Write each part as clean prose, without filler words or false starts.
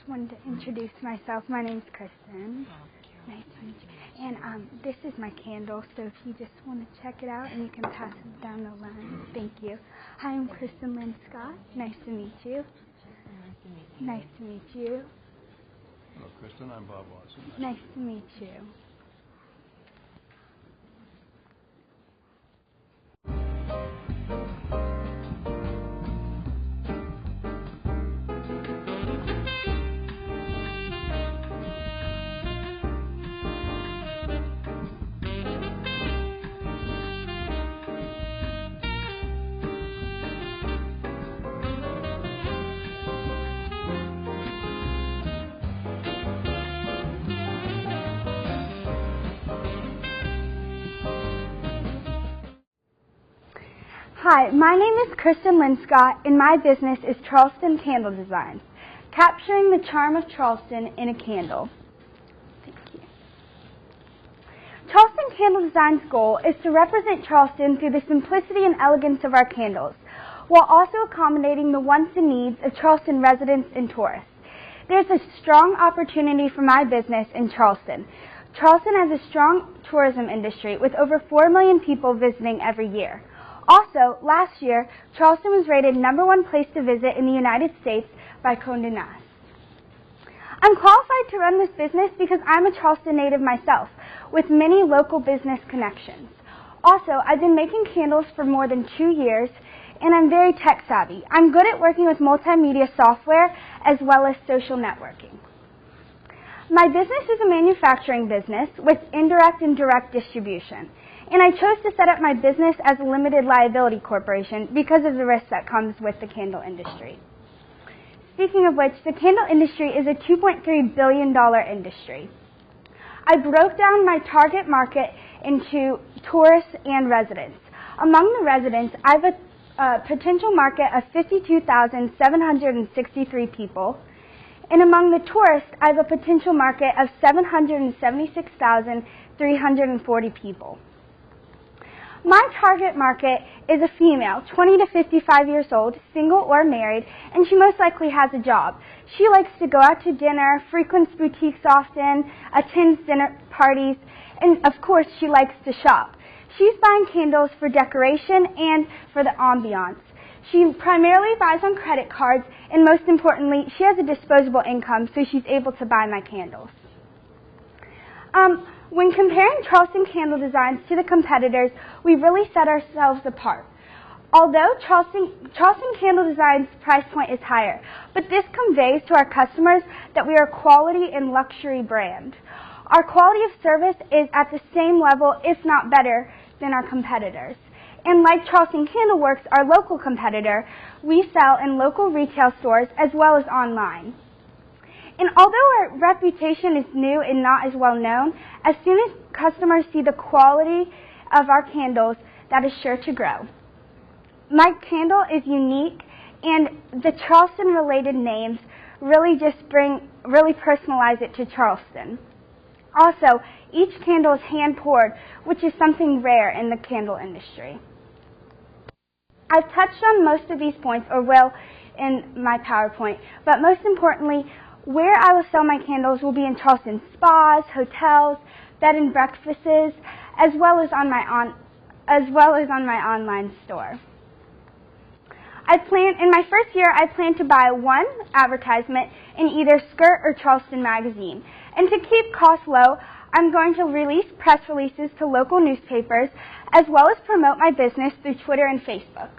wanted to introduce myself. My name's Kristen. Nice to meet you. And this is my candle, so if you just want to check it out and you can pass it down the line. Thank you. Hi, I'm Kristen Linscott. Nice to meet you. Nice to meet you. Hello, Kristen. I'm Bob Watson. Nice to meet you. Hi, my name is Kristen Linscott, and my business is Charleston Candle Designs, capturing the charm of Charleston in a candle. Thank you. Charleston Candle Designs' goal is to represent Charleston through the simplicity and elegance of our candles, while also accommodating the wants and needs of Charleston residents and tourists. There's a strong opportunity for my business in Charleston. Charleston has a strong tourism industry with over 4 million people visiting every year. Also, last year, Charleston was rated #1 place to visit in the United States by Condé Nast. I'm qualified to run this business because I'm a Charleston native myself, with many local business connections. Also, I've been making candles for more than 2 years, and I'm very tech savvy. I'm good at working with multimedia software as well as social networking. My business is a manufacturing business with indirect and direct distribution. And I chose to set up my business as a limited liability corporation because of the risk that comes with the candle industry. Speaking of which, the candle industry is a $2.3 billion industry. I broke down my target market into tourists and residents. Among the residents, I have a potential market of 52,763 people. And among the tourists, I have a potential market of 776,340 people. My target market is a female, 20 to 55 years old, single or married, and she most likely has a job. She likes to go out to dinner, frequents boutiques often, attends dinner parties, and of course she likes to shop. She's buying candles for decoration and for the ambiance. She primarily buys on credit cards, and most importantly, she has a disposable income, so she's able to buy my candles. When comparing Charleston Candle Designs to the competitors, we really set ourselves apart. Although Charleston Candle Designs' price point is higher, but this conveys to our customers that we are a quality and luxury brand. Our quality of service is at the same level, if not better, than our competitors. And like Charleston Candle Works, our local competitor, we sell in local retail stores as well as online. And although our reputation is new and not as well known, as soon as customers see the quality of our candles, that is sure to grow. My candle is unique, and the Charleston-related names really personalize it to Charleston. Also, each candle is hand-poured, which is something rare in the candle industry. I've touched on most of these points, or will in my PowerPoint, but most importantly, where I will sell my candles will be in Charleston spas, hotels, bed and breakfasts, as well as on my online store. In my first year, I plan to buy 1 advertisement in either Skirt or Charleston Magazine. And to keep costs low, I'm going to release press releases to local newspapers, as well as promote my business through Twitter and Facebook.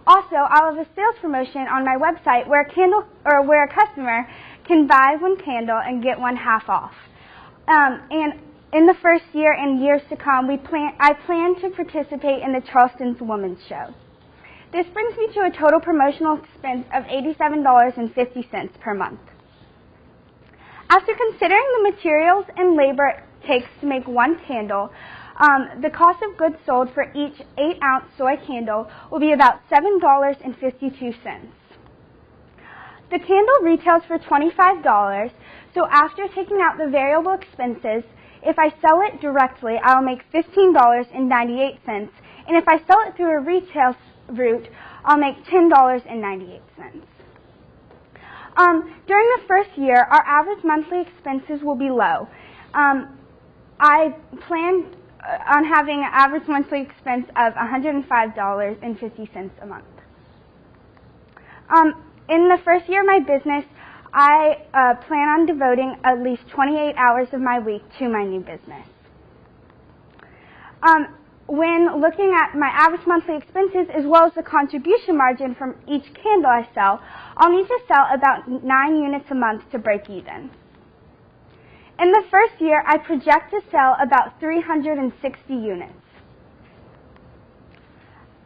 Also, I'll have a sales promotion on my website where a customer can buy 1 candle and get 1 half off. And in the first year and years to come, I plan to participate in the Charleston's Women's Show. This brings me to a total promotional expense of $87.50 per month. After considering the materials and labor it takes to make 1 candle, the cost of goods sold for each 8-ounce soy candle will be about $7.52. The candle retails for $25, so after taking out the variable expenses, if I sell it directly, I'll make $15.98, and if I sell it through a retail route, I'll make $10.98. During the first year, our average monthly expenses will be low. I plan on having an average monthly expense of $105.50 a month. In the first year of my business, I plan on devoting at least 28 hours of my week to my new business. When looking at my average monthly expenses as well as the contribution margin from each candle I sell, I'll need to sell about 9 units a month to break even. In the first year, I project to sell about 360 units.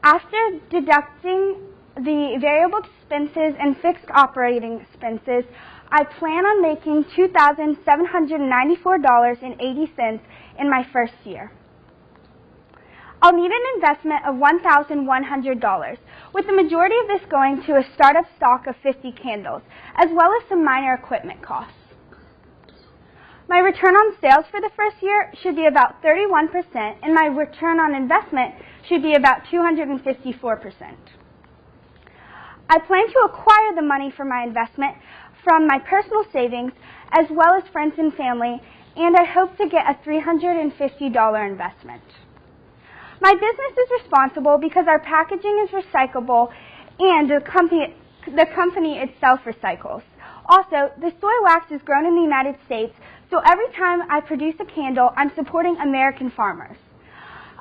After deducting the variable expenses and fixed operating expenses, I plan on making $2,794.80 in my first year. I'll need an investment of $1,100, with the majority of this going to a startup stock of 50 candles, as well as some minor equipment costs. My return on sales for the first year should be about 31%, and my return on investment should be about 254%. I plan to acquire the money for my investment from my personal savings, as well as friends and family, and I hope to get a $350 investment. My business is responsible because our packaging is recyclable and the company itself recycles. Also, the soy wax is grown in the United States, so every time I produce a candle, I'm supporting American farmers.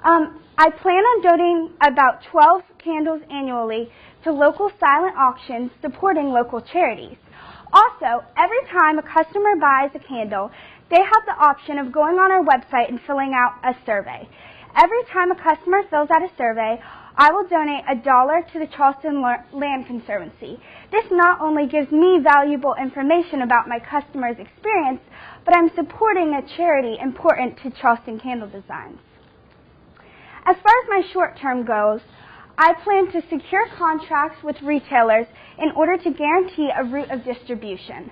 I plan on donating about 12 candles annually to local silent auctions supporting local charities. Also, every time a customer buys a candle, they have the option of going on our website and filling out a survey. Every time a customer fills out a survey, I will donate $1 to the Charleston Land Conservancy. This not only gives me valuable information about my customer's experience, but I'm supporting a charity important to Charleston Candle Designs. As far as my short-term goes, I plan to secure contracts with retailers in order to guarantee a route of distribution.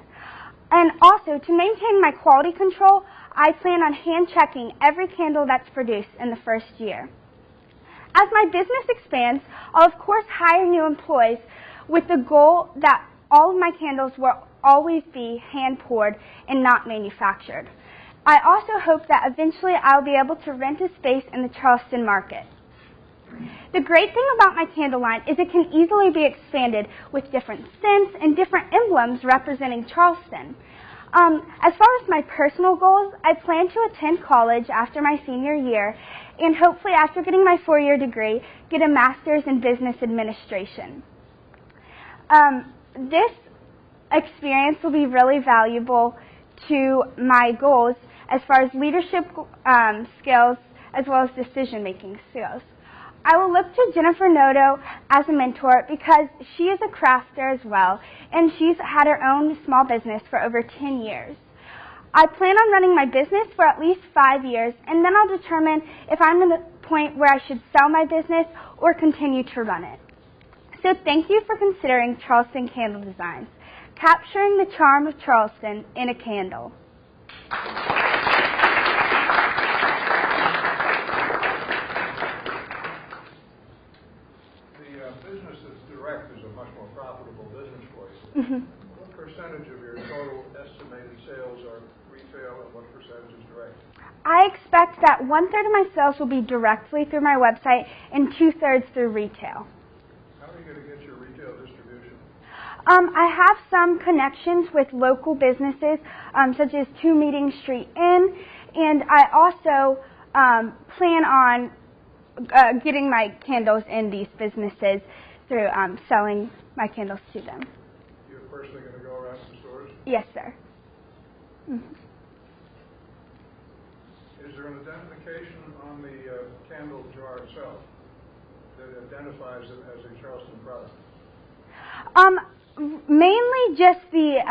And also, to maintain my quality control, I plan on hand-checking every candle that's produced in the first year. As my business expands, I'll of course hire new employees with the goal that all of my candles will always be hand-poured and not manufactured. I also hope that eventually I'll be able to rent a space in the Charleston market. The great thing about my candle line is it can easily be expanded with different scents and different emblems representing Charleston. As far as my personal goals, I plan to attend college after my senior year and hopefully after getting my 4-year degree, get a master's in business administration. This experience will be really valuable to my goals as far as leadership skills as well as decision-making skills. I will look to Jennifer Noto as a mentor because she is a crafter as well, and she's had her own small business for over 10 years. I plan on running my business for at least 5 years, and then I'll determine if I'm at the point where I should sell my business or continue to run it. So thank you for considering Charleston Candle Designs, capturing the charm of Charleston in a candle. Business that's direct is a much more profitable business for you. Mm-hmm. What percentage of your total estimated sales are retail and what percentage is direct? I expect that 1/3 of my sales will be directly through my website and 2/3 through retail. How are you going to get your retail distribution? I have some connections with local businesses, such as 2 Meeting Street Inn, and I also plan on getting my candles in these businesses through selling my candles to them. You're personally going to go around to stores? Yes, sir. Mm-hmm. Is there an identification on the candle jar itself that identifies it as a Charleston product? Mainly just the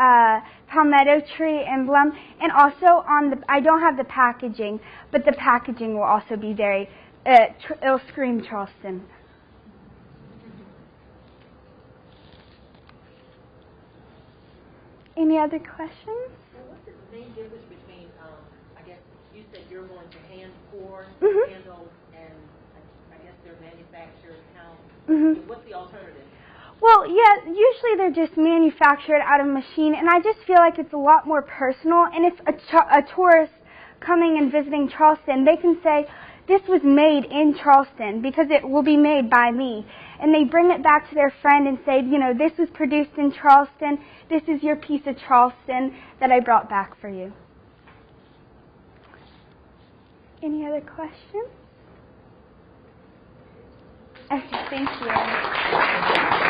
palmetto tree emblem, and also on the, I don't have the packaging, but the packaging will also be very, it'll scream Charleston. Any other questions? Well, what's the main difference between, I guess you said you're going to hand pour Mm-hmm. candles, and I guess they're manufactured how? Mm-hmm. What's the alternative? Well, yeah, usually they're just manufactured out of a machine, and I just feel like it's a lot more personal. And if a tourist coming and visiting Charleston, they can say, this was made in Charleston because it will be made by me. And they bring it back to their friend and say, you know, this was produced in Charleston. This is your piece of Charleston that I brought back for you. Any other questions? Okay, thank you.